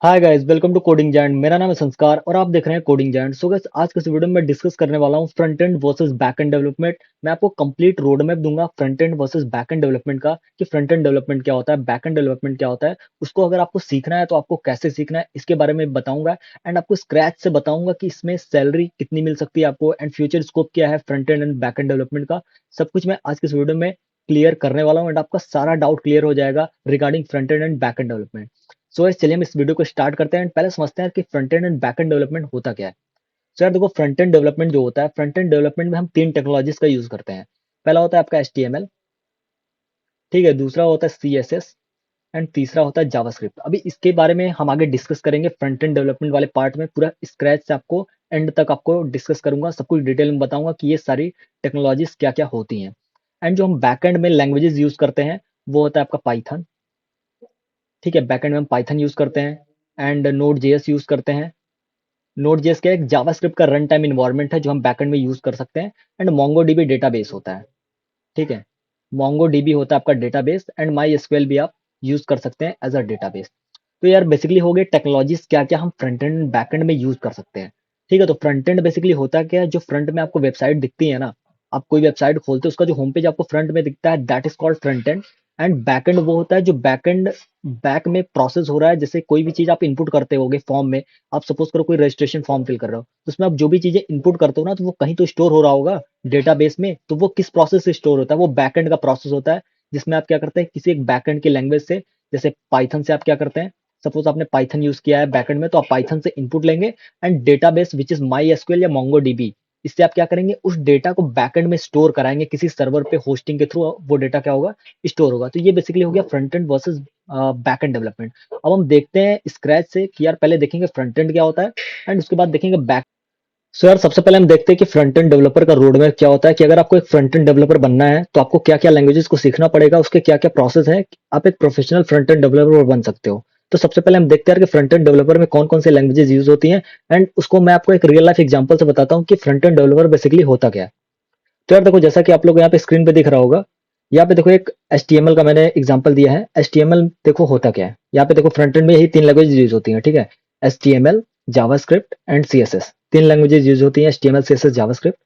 Hi guys, welcome to coding giant. मेरा नाम है संस्कार और आप देख रहे हैं कोडिंग जायंट। सो गाइस, आज के इस वीडियो में मैं डिस्कस करने वाला हूँ front end versus back and development. मैं आपको कंप्लीट रोड मैप दूंगा front end versus back and development का, कि फ्रंट एंड डेवलपमेंट क्या होता है, बैक एंड डेवलपमेंट क्या होता है। उसको अगर आपको सीखना है तो आपको कैसे सीखना है इसके बारे में बताऊंगा। एंड आपको स्क्रैच से बताऊंगा कि इसमें सैलरी कितनी मिल सकती है आपको, एंड फ्यूचर स्कोप क्या है front end back and development का। सब कुछ मैं आज के इस वीडियो में क्लियर करने वाला हूँ, एंड आपका सारा डाउट क्लियर हो जाएगा regarding front end back and development. So guys, चलिए हम इस वीडियो को स्टार्ट करते हैं। पहले समझते हैं कि front end and back and development होता क्या है। सो यार देखो, फ्रंट एंड डेवलपमेंट जो होता है, फ्रंट एंड डेवलपमेंट में हम तीन टेक्नोलॉजीज का यूज करते हैं। पहला होता है आपका HTML, ठीक है। दूसरा होता है CSS, एंड तीसरा होता है जावास्क्रिप्ट। अभी इसके बारे में हम आगे डिस्कस करेंगे फ्रंट एंड डेवलपमेंट वाले पार्ट में, पूरा स्क्रैच से आपको एंड तक आपको डिस्कस करूंगा, सब कुछ डिटेल में बताऊंगा कि ये सारी टेक्नोलॉजीज क्या क्या होती हैं। एंड जो हम बैकएंड में लैंग्वेजेस यूज करते हैं वो होता है आपका पाइथन, ठीक है। बैकएंड में हम पाइथन यूज करते हैं एंड नोड जेएस यूज करते हैं। नोड जेएस क्या है, एक जावास्क्रिप्ट का रन टाइम इन्वायरमेंट है जो हम बैकएंड में यूज कर सकते हैं। एंड मोंगोडीबी डेटाबेस होता है, ठीक है। मोंगोडीबी होता है आपका डेटाबेस, एंड माई एसक्यूएल भी आप यूज कर सकते हैं एज अ डेटाबेस। तो यार बेसिकली हो गए टेक्नोलॉजीज क्या क्या हम फ्रंट एंड बैक एंड में यूज कर सकते हैं, ठीक है। तो फ्रंट एंड बेसिकली होता क्या है, जो फ्रंट में आपको वेबसाइट दिखती है ना, आप कोई वेबसाइट खोलते हो उसका जो होम पेज आपको फ्रंट में दिखता है, that is called front end. And back and वो होता है जो बैक एंड बैक में प्रोसेस हो रहा है। जैसे कोई भी चीज आप इनपुट करते होगे फॉर्म में, आप सपोज करो कोई रजिस्ट्रेशन फॉर्म फिल कर रहे हो, तो उसमें आप जो भी चीजें इनपुट करते हो ना, तो वो कहीं तो स्टोर हो रहा होगा डेटाबेस में। तो वो किस प्रोसेस से स्टोर होता है, वो बैक एंड का प्रोसेस होता है, जिसमें आप क्या करते हैं किसी एक बैक एंड की लैंग्वेज से, जैसे पाइथन से आप क्या करते हैं, सपोज आपने पाइथन यूज किया है बैकएंड में, तो आप पाइथन से इनपुट लेंगे, and database which is my SQL या मोंगोडीबी, इससे आप क्या करेंगे, उस डेटा को बैकएंड में स्टोर कराएंगे किसी सर्वर पे, होस्टिंग के थ्रू वो डेटा क्या होगा, स्टोर होगा। तो ये बेसिकली हो गया front end versus back and development. अब हम देखते हैं स्क्रैच से कि यार पहले देखेंगे फ्रंट एंड क्या होता है, एंड उसके बाद देखेंगे बैक। सो यार सबसे पहले हम देखते हैं कि फ्रंट एंड डेवलपर का रोड मैप क्या होता है, कि अगर आपको एक फ्रंट एंड डेवलपर बनना है तो आपको क्या क्या लैंग्वेजेस को सीखना पड़ेगा, उसके क्या क्या प्रोसेस है, आप एक प्रोफेशनल फ्रंट एंड डेवलपर बन सकते हो। तो सबसे पहले हम देखते हैं कि फ्रंट एंड डेवलपर में कौन कौन से लैंग्वेजेस यूज होती हैं, एंड उसको मैं आपको एक रियल लाइफ एग्जांपल से बताता हूँ कि फ्रंट एंड डेवलपर बेसिकली होता क्या है। तो यार देखो, जैसा कि आप लोग यहाँ पे स्क्रीन पे दिख रहा होगा, यहाँ पे देखो एक HTML का मैंने एग्जांपल दिया है। HTML देखो होता क्या है, यहाँ पे देखो फ्रंट एंड में यही तीन लैंग्वेज यूज होती हैं, ठीक है। HTML, जावास्क्रिप्ट एंड CSS, तीन लैंग्वेजेस यूज होती हैं, HTML, CSS, जावास्क्रिप्ट।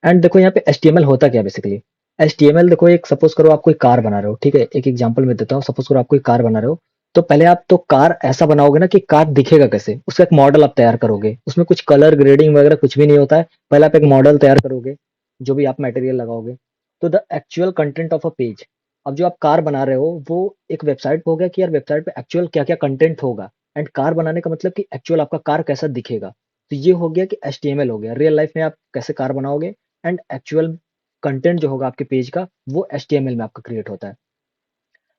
एंड देखो यहाँ पे HTML होता क्या है बेसिकली। HTML देखो, एक सपोज करो आप कोई कार बना रहे हो, ठीक है। एक एग्जांपल में देता हूँ, सपोज करो आप कोई कार बना रहे हो, तो पहले आप तो कार ऐसा बनाओगे ना कि कार दिखेगा कैसे, उसका एक मॉडल आप तैयार करोगे, उसमें कुछ कलर ग्रेडिंग वगैरह कुछ भी नहीं होता है। पहले आप एक मॉडल तैयार करोगे, जो भी आप मटेरियल लगाओगे, तो the actual content of a page, अब जो आप कार बना रहे हो वो एक वेबसाइट पे हो गया कि यार वेबसाइट पे एक्चुअल क्या क्या कंटेंट होगा। एंड कार बनाने का मतलब कि एक्चुअल आपका कार कैसा दिखेगा। तो ये हो गया कि HTML हो गया, रियल लाइफ में आप कैसे कार बनाओगे, एंड एक्चुअल कंटेंट जो होगा आपके पेज का वो HTML में आपका क्रिएट होता है।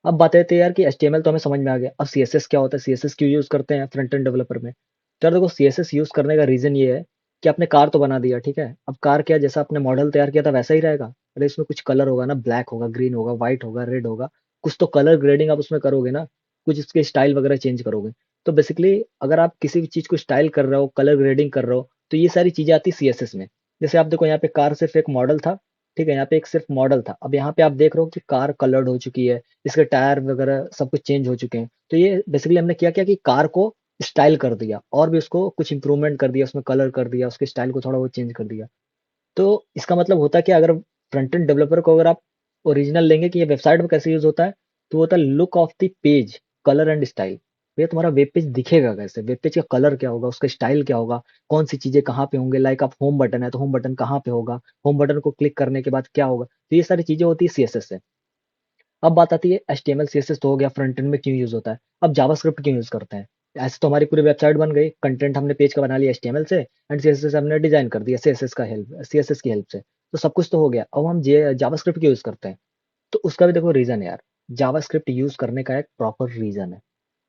अब बात आती है यार कि HTML तो हमें समझ में आ गया, अब CSS क्या होता है, CSS क्यों यूज करते हैं फ्रंट एंड डेवलपर में। तो यार देखो, CSS यूज करने का रीजन ये है कि आपने कार तो बना दिया, ठीक है। अब कार क्या, जैसा आपने मॉडल तैयार किया था वैसा ही रहेगा। अरे इसमें कुछ कलर होगा ना, ब्लैक होगा, ग्रीन होगा, व्हाइट होगा, रेड होगा, कुछ तो कलर ग्रेडिंग आप उसमें करोगे ना, कुछ इसके स्टाइल वगैरह चेंज करोगे। तो बेसिकली अगर आप किसी भी चीज को स्टाइल कर रहे हो, कलर ग्रेडिंग कर रहे हो, तो ये सारी चीजें आती है CSS में। जैसे आप देखो, यहाँ पे कार सिर्फ एक मॉडल था, ठीक है, यहाँ पे एक सिर्फ मॉडल था। अब यहाँ पे आप देख रहे हो कि कार कलर्ड हो चुकी है, इसके टायर वगैरह सब कुछ चेंज हो चुके हैं। तो ये बेसिकली हमने क्या किया कि कार को स्टाइल कर दिया, और भी उसको कुछ इंप्रूवमेंट कर दिया, उसमें कलर कर दिया, उसके स्टाइल को थोड़ा बहुत चेंज कर दिया। तो इसका मतलब होता है कि अगर फ्रंट एंड डेवलपर को अगर आप ओरिजिनल लेंगे कि ये वेबसाइट में कैसे यूज होता है, तो वो होता है look of the page, colour and style. ये तुम्हारा वेब पेज दिखेगा कैसे, वेब पेज का कलर क्या होगा, उसका स्टाइल क्या होगा, कौन सी चीजें कहाँ पे होंगे, लाइक आप होम बटन है तो होम बटन कहाँ पे होगा, होम बटन को क्लिक करने के बाद क्या होगा। तो ये सारी चीजें होती है CSS से। अब बात आती है HTML CSS तो हो गया फ्रंट एंड में क्यों यूज होता है। अब जावास्क्रिप्ट क्यों यूज करते हैं। ऐसे तो हमारी पूरी वेबसाइट बन गई, कंटेंट हमने पेज का बना लिया HTML से, एंड CSS से हमने डिजाइन कर दिया CSS की हेल्प से, तो सब कुछ तो हो गया। अब हम जावास्क्रिप्ट क्यों यूज करते हैं, तो उसका भी देखो रीजन है यार। जावास्क्रिप्ट यूज करने का एक प्रॉपर रीजन है।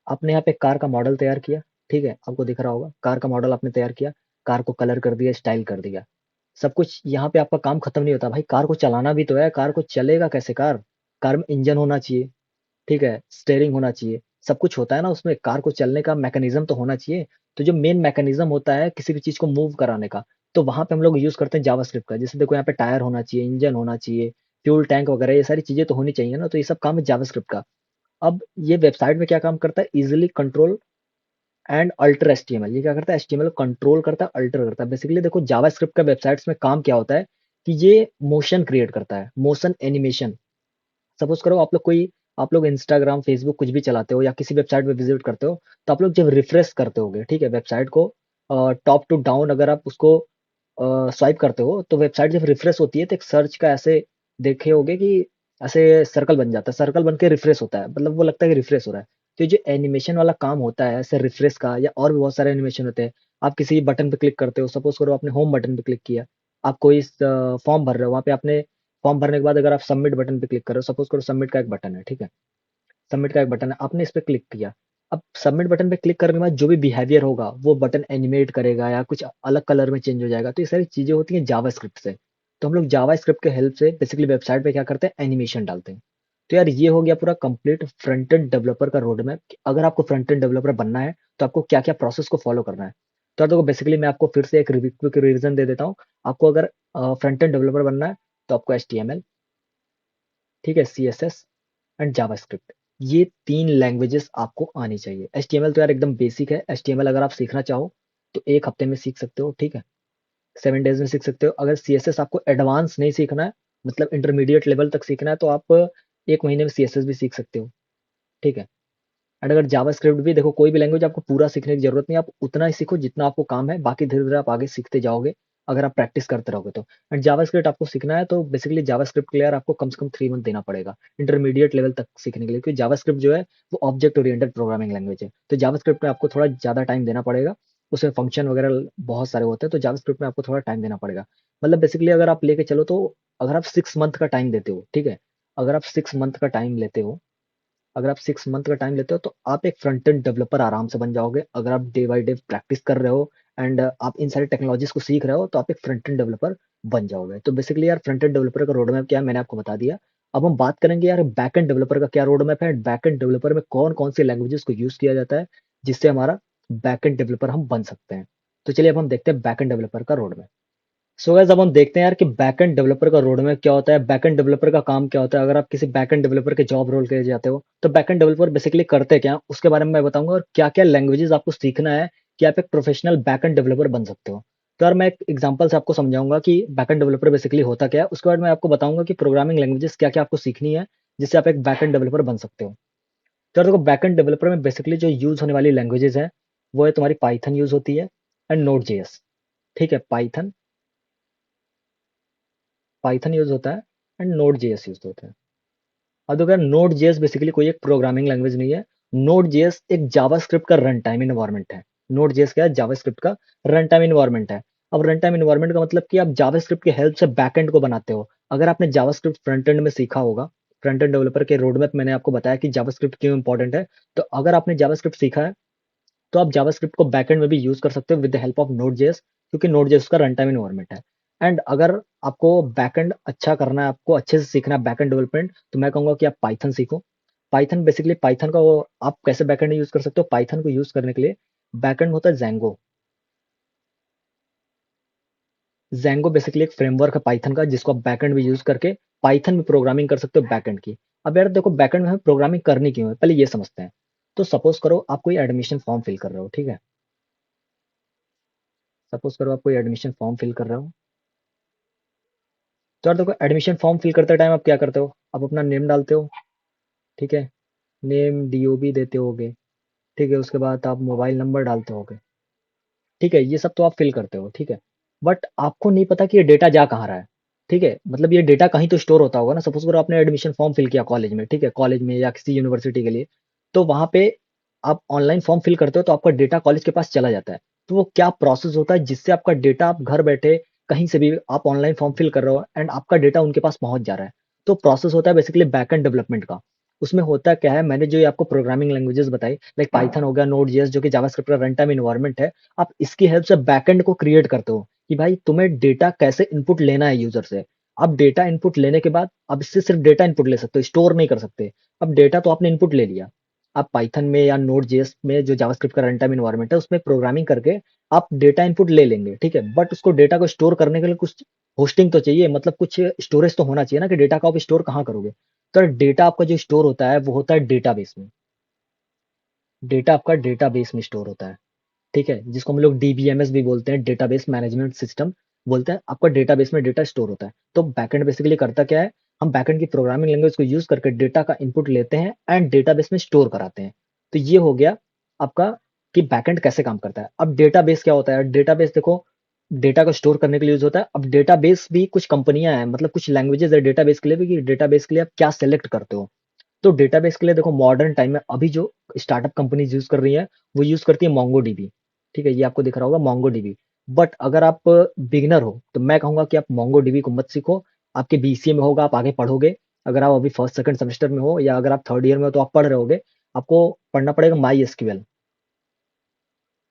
आपने यहाँ पे कार का मॉडल तैयार किया, ठीक है, आपको दिख रहा होगा कार का मॉडल आपने तैयार किया, कार को कलर कर दिया, स्टाइल कर दिया, सब कुछ। यहाँ पे आपका काम खत्म नहीं होता भाई, कार को चलाना भी तो है, कार को चलेगा कैसे, कार कार में इंजन होना चाहिए, ठीक है, स्टीयरिंग होना चाहिए, सब कुछ होता है ना उसमें, कार को चलने का मैकेनिज्म तो होना चाहिए। तो जो मेन मैकेनिज्म होता है किसी भी चीज को मूव कराने का, तो वहां पे हम लोग यूज करते हैं जावास्क्रिप्ट का। जैसे देखो, यहाँ पे टायर होना चाहिए, इंजन होना चाहिए, फ्यूल टैंक वगैरह, ये सारी चीजें तो होनी चाहिए ना, तो ये सब काम है जावास्क्रिप्ट का। अब ये वेबसाइट में क्या काम करता है, easily control and alter HTML. ये क्या करता है? एचटीएमएल को कंट्रोल करता है, अल्टर करता है। बेसिकली देखो जावास्क्रिप्ट का वेबसाइट्स में काम क्या होता है कि ये मोशन क्रिएट करता है, मोशन एनिमेशन। सपोज करो आप लोग इंस्टाग्राम, फेसबुक कुछ भी चलाते हो या किसी वेबसाइट पे विजिट करते हो, तो आप लोग जब रिफ्रेश करते होगे, ठीक है, वेबसाइट को टॉप टू डाउन अगर आप उसको स्वाइप करते हो, तो वेबसाइट जब रिफ्रेश होती है तो एक सर्च का ऐसे देखे होगे कि ऐसे सर्कल बन जाता है, सर्कल बन के रिफ्रेश होता है, मतलब वो लगता है कि रिफ्रेश हो रहा है। तो ये जो एनिमेशन वाला काम होता है ऐसे रिफ्रेश का, या और भी बहुत सारे एनिमेशन होते हैं। आप किसी बटन पे क्लिक करते हो, सपोज करो आपने होम बटन पे क्लिक किया, आप कोई फॉर्म भर रहे हो, वहां पे आपने फॉर्म भरने के बाद अगर आप सबमिट बटन पे क्लिक करो, सपोज करो सबमिट का एक बटन है, ठीक है, सबमिट का एक बटन है, आपने इस पे क्लिक किया। अब सबमिट बटन पे क्लिक करने के बाद जो भी बिहेवियर होगा वो बटन एनिमेट करेगा या कुछ अलग कलर में चेंज हो जाएगा, तो ये सारी चीजें होती हैं जावास्क्रिप्ट से। तो हम लोग जावास्क्रिप्ट के हेल्प से बेसिकली वेबसाइट पे क्या करते हैं, एनिमेशन डालते हैं। तो यार ये हो गया पूरा कंप्लीट फ्रंट एंड डेवलपर का रोड मैप। अगर आपको फ्रंट एंड डेवलपर बनना है तो आपको क्या क्या प्रोसेस को फॉलो करना है। तो यार देखो बेसिकली मैं आपको फिर से एक क्विक रिवीजन दे देता हूँ। आपको अगर फ्रंट एंड डेवलपर बनना है तो आपको एच, ठीक है, CSS एंड जावास्क्रिप्ट, ये 3 लैंग्वेजेस आपको आनी चाहिए। HTML तो यार एकदम बेसिक है। HTML अगर आप सीखना चाहो तो 1 हफ्ते में सीख सकते हो, ठीक है? 7 डेज़ में सीख सकते हो। अगर CSS आपको एडवांस नहीं सीखना है, मतलब इंटरमीडिएट लेवल तक सीखना है, तो आप 1 महीने में CSS भी सीख सकते हो, ठीक है? एंड अगर जावास्क्रिप्ट भी, देखो कोई भी लैंग्वेज आपको पूरा सीखने की जरूरत नहीं है, आप उतना ही सीखो जितना आपको काम है, बाकी धीरे धीरे आप आगे सीखते जाओगे अगर आप प्रैक्टिस करते रहोगे तो। एंड जावास्क्रिप्ट आपको सीखना है तो बेसिकली जावास्क्रिप्ट के लिए यार आपको कम से कम 3 मंथ देना पड़ेगा इंटरमीडिएट लेवल तक सीखने के लिए, क्योंकि जावास्क्रिप्ट जो है वो ऑब्जेक्ट ओरिएंटेड प्रोग्रामिंग लैंग्वेज है। तो जावास्क्रिप्ट में आपको थोड़ा ज्यादा टाइम देना पड़ेगा। उसमें फंक्शन वगैरह बहुत सारे होते हैं, तो जावास्क्रिप्ट में आपको थोड़ा टाइम देना पड़ेगा। मतलब बेसिकली अगर आप लेके चलो तो, अगर आप 6 मंथ का टाइम देते हो, ठीक है, अगर आप 6 मंथ का टाइम लेते हो, अगर आप 6 मंथ का टाइम लेते हो तो आप एक फ्रंट एंड डेवलपर आराम से बन जाओगे। अगर आप डे बाय डे प्रैक्टिस कर रहे हो एंड आप इन सारी टेक्नोलॉजीज को सीख रहे हो तो आप एक फ्रंट एंड डेवलपर बन जाओगे। तो बेसिकली यार फ्रंट एंड डेवलपर का रोड मैप क्या है मैंने आपको बता दिया। अब हम बात करेंगे यार बैक एंड डेवलपर का क्या रोड मैप है, बैक एंड डेवलपर में कौन कौन सी लैंग्वेजेस को यूज किया जाता है जिससे हमारा बैक एंड डेवलपर हम बन सकते हैं। तो चलिए अब हम देखते हैं बैक एंड डेवलपर का रोड मैप। सो गाइस अब हम देखते हैं यार कि बैकएंड डेवलपर का रोड मैप क्या होता है, बैकएंड डेवलपर का काम क्या होता है। अगर आप किसी बैकएंड डेवलपर के जॉब रोल के लिए जाते हो तो बैकएंड डेवलपर बेसिकली करते क्या, उसके बारे में मैं बताऊंगा, और क्या क्या लैंग्वेजेस आपको सीखना है कि आप एक प्रोफेशनल बैकएंड डेवलपर बन सकते हो। तो यार मैं एक एग्जांपल से आपको समझाऊंगा कि बैकएंड डेवलपर बेसिकली होता क्या है, उसके बाद मैं आपको बताऊंगा कि प्रोग्रामिंग लैंग्वेजेस क्या क्या आपको सीखनी है जिससे आप एक बैकएंड डेवलपर बन सकते हो। तो यार देखो बैकएंड डेवलपर में बेसिकली जो यूज होने वाली लैंग्वेजेस है वो है तुम्हारी पाइथन यूज होती है एंड नोड जेएस, ठीक है, पाइथन, पाइथन यूज होता है एंड नोड जेएस यूज होता है। अब देखो यार नोड जेएस बेसिकली कोई एक प्रोग्रामिंग लैंग्वेज नहीं है। नोड जेएस एक जावास्क्रिप्ट का रन टाइम इन्वायरमेंट है। नोड जेएस क्या है, जावास्क्रिप्ट का रन टाइम इन्वायरमेंट है। अब रन टाइम इन्वायरमेंट का मतलब कि आप जावास्क्रिप्ट की हेल्प से बैकएंड को बनाते हो। अगर आपने जावास्क्रिप्ट फ्रंट एंड में सीखा होगा, फ्रंट एंड डेवलपर के रोड मैप मैंने आपको बताया कि जावास्क्रिप्ट क्यों इंपॉर्टेंट है। तो अगर आपने जावास्क्रिप्ट सीखा है तो आप जावास्क्रिप्ट को बैकएंड में भी यूज कर सकते हो with the help of node JS, क्योंकि नोड जेएस का रन टाइम इन्वायरमेंट है। एंड अगर आपको बैकएंड अच्छा करना है, आपको अच्छे से सीखना है बैकएंड डेवलपमेंट, तो मैं कहूंगा कि आप पाइथन सीखो। पाइथन बेसिकली, पाइथन का वो आप कैसे बैकएंड यूज कर सकते हो, पाइथन को यूज करने के लिए बैकएंड होता है जैंगो। जैंगो बेसिकली एक फ्रेमवर्क है पाइथन का जिसको आप बैकएंड भी यूज करके पाइथन में प्रोग्रामिंग कर सकते हो बैकएंड की। अब यार देखो बैकएंड में हमें प्रोग्रामिंग करनी क्यों है, पहले ये समझते हैं। तो सपोज करो आप कोई एडमिशन फॉर्म फिल कर रहे हो, ठीक है, सपोज करो आप कोई एडमिशन फॉर्म फिल कर रहे हो। तो यार देखो एडमिशन फॉर्म फिल करते टाइम आप क्या करते हो, आप अपना नेम डालते हो, ठीक है, नेम डीओबी देते होगे, ठीक है, उसके बाद आप मोबाइल नंबर डालते होगे, ठीक है, ये सब तो आप फिल करते हो, ठीक है। बट आपको नहीं पता कि ये डेटा जा कहाँ रहा है, ठीक है, मतलब ये डेटा कहीं तो स्टोर होता होगा ना। सपोज करो आपने एडमिशन फॉर्म फिल किया कॉलेज में, ठीक है, कॉलेज में या किसी यूनिवर्सिटी के लिए, तो वहां पे आप ऑनलाइन फॉर्म फिल करते हो तो आपका डेटा कॉलेज के पास चला जाता है। तो वो क्या प्रोसेस होता है जिससे आपका डेटा, आप घर बैठे कहीं से भी आप ऑनलाइन फॉर्म फिल कर रहे हो एंड आपका डेटा उनके पास पहुंच जा रहा है। तो प्रोसेस होता है बेसिकली बैकएंड डेवलपमेंट का। उसमें होता क्या है, मैंने जो ये आपको प्रोग्रामिंग लैंग्वेजेस बताई, लाइक पाइथन हो गया, नोड जेएस जो कि जावास्क्रिप्ट का रन टाइम इन्वायरमेंट है, आप इसकी हेल्प से बैकएंड को क्रिएट करते हो कि भाई तुम्हें डेटा कैसे इनपुट लेना है यूजर से। अब डेटा इनपुट लेने के बाद अब इससे सिर्फ डेटा इनपुट ले सकते हो, स्टोर नहीं कर सकते। अब डेटा तो आपने इनपुट ले लिया, आप पाइथन में या नोड जेएस में जो जावास्क्रिप्ट का रन टाइम इन्वायरमेंट है उसमें प्रोग्रामिंग करके आप डेटा इनपुट ले लेंगे, ठीक है, बट उसको डेटा को स्टोर करने के लिए कुछ होस्टिंग तो चाहिए, मतलब कुछ स्टोरेज तो होना चाहिए ना, कि डेटा का आप स्टोर कहाँ करोगे। तो डेटा आपका जो स्टोर होता है वो होता है डेटाबेस में। डेटा आपका डेटाबेस में स्टोर होता है, ठीक है? जिसको हम लोग डीबीएमएस भी बोलते हैं, डेटाबेस मैनेजमेंट सिस्टम बोलते हैं। आपका डेटाबेस में डेटा स्टोर होता है। तो बैकएंड बेसिकली करता क्या है, हम बैकएंड की प्रोग्रामिंग लैंग्वेज को यूज़ करके डेटा का इनपुट लेते हैं एंड डेटाबेस में स्टोर कराते हैं। तो ये हो गया आपका कि बैकएंड कैसे काम करता है। अब डेटाबेस क्या होता है? डेटाबेस देखो, डेटा को स्टोर करने के लिए यूज़ होता है। अब डेटाबेस भी कुछ कंपनियाँ हैं, मतलब कुछ लैंग्वेजेज़ है डेटाबेस के लिए भी, कि डेटाबेस के लिए आप क्या सेलेक्ट करते हो। तो डेटाबेस के लिए देखो, मॉडर्न टाइम में अभी जो स्टार्टअप कंपनीज यूज कर रही हैं, वो यूज करती है मोंगोडीबी। ठीक है, ये आपको दिख रहा होगा मोंगोडीबी। बट अगर आप बिगिनर हो तो मैं कहूंगा कि आप मोंगोडीबी को मत सीखो। आपके बीसीए में होगा, आप आगे पढ़ोगे। अगर आप अभी फर्स्ट सेकंड सेमेस्टर में हो या अगर आप थर्ड ईयर में हो तो आप पढ़ रहे होगे। आपको पढ़ना पड़ेगा माई एसक्यूएल।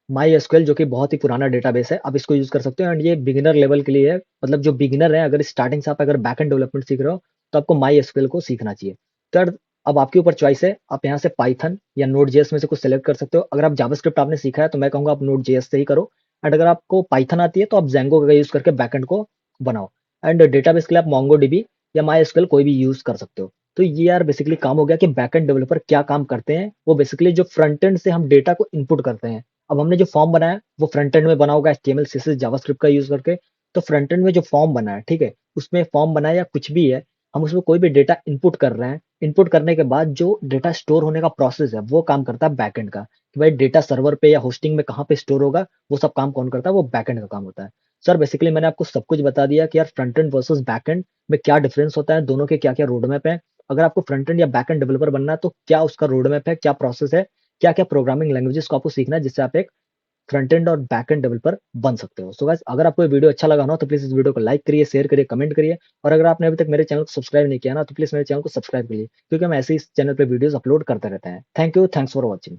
माई एसक्यूएल जो कि बहुत ही पुराना डेटाबेस है, आप इसको यूज कर सकते हो एंड ये बिगिनर लेवल के लिए है। मतलब जो बिगिनर है, अगर स्टार्टिंग से आप अगर बैकएंड डेवलपमेंट सीख रहे हो तो आपको माई एसक्यूएल को सीखना चाहिए। थर्ड, अब आपके ऊपर चॉइस है, आप यहाँ से पाइथन या नोड जेएस में से कुछ सेलेक्ट कर सकते हो। अगर आप जावास्क्रिप्ट आपने सीखा है तो मैं कहूंगा आप नोड जेएस से ही करो। एंड अगर आपको पाइथन आती है तो आप जेंगो का यूज करके बैकएंड को बनाओ। एंड डेटाबेस के लिए आप मोंगोडीबी या माई एसक्यूएल कोई भी यूज कर सकते हो। तो ये यार बेसिकली काम हो गया कि बैकएंड डेवलपर क्या काम करते हैं। वो बेसिकली जो फ्रंट एंड से हम डेटा को इनपुट करते हैं। अब हमने जो फॉर्म बनाया वो फ्रंट एंड में बना होगा एचटीएमएल सीएसएस जावास्क्रिप्ट का यूज करके। तो फ्रंट एंड में जो फॉर्म बना है, ठीक है, उसमें फॉर्म बनाया या कुछ भी है, हम उसमें कोई भी डेटा इनपुट कर रहे हैं। इनपुट करने के बाद जो डेटा स्टोर होने का प्रोसेस है वो काम करता है बैकएंड का, कि भाई डेटा सर्वर पे या होस्टिंग में कहाँ पे स्टोर होगा, वो सब काम कौन करता है, वो बैकएंड का काम होता है। सर बेसिकली मैंने आपको सब कुछ बता दिया कि यार फ्रंट एंड वर्सेस बैकएंड में क्या डिफरेंस होता है, दोनों के क्या क्या रोड मैप है। अगर आपको फ्रंट एंड या बैकएंड डेवलपर बनना है तो क्या उसका रोड मैप है, क्या प्रोसेस है, क्या क्या प्रोग्रामिंग लैंग्वेजेस को आपको सीखना है जिससे आप एक फ्रंट एंड और बैक एंड डेवलपर बन सकते हो। सो गाइस, अगर आपको ये वीडियो अच्छा लगा ना तो प्लीज इस वीडियो को लाइक करिए, शेयर करिए, कमेंट करिए। और अगर आपने अभी तक मेरे चैनल को सब्सक्राइब नहीं किया ना तो प्लीज मेरे चैनल को सब्सक्राइब करिए, क्योंकि हम ऐसे इस चैनल पे वीडियोस अपलोड करते रहते हैं। Thank you, thanks for watching.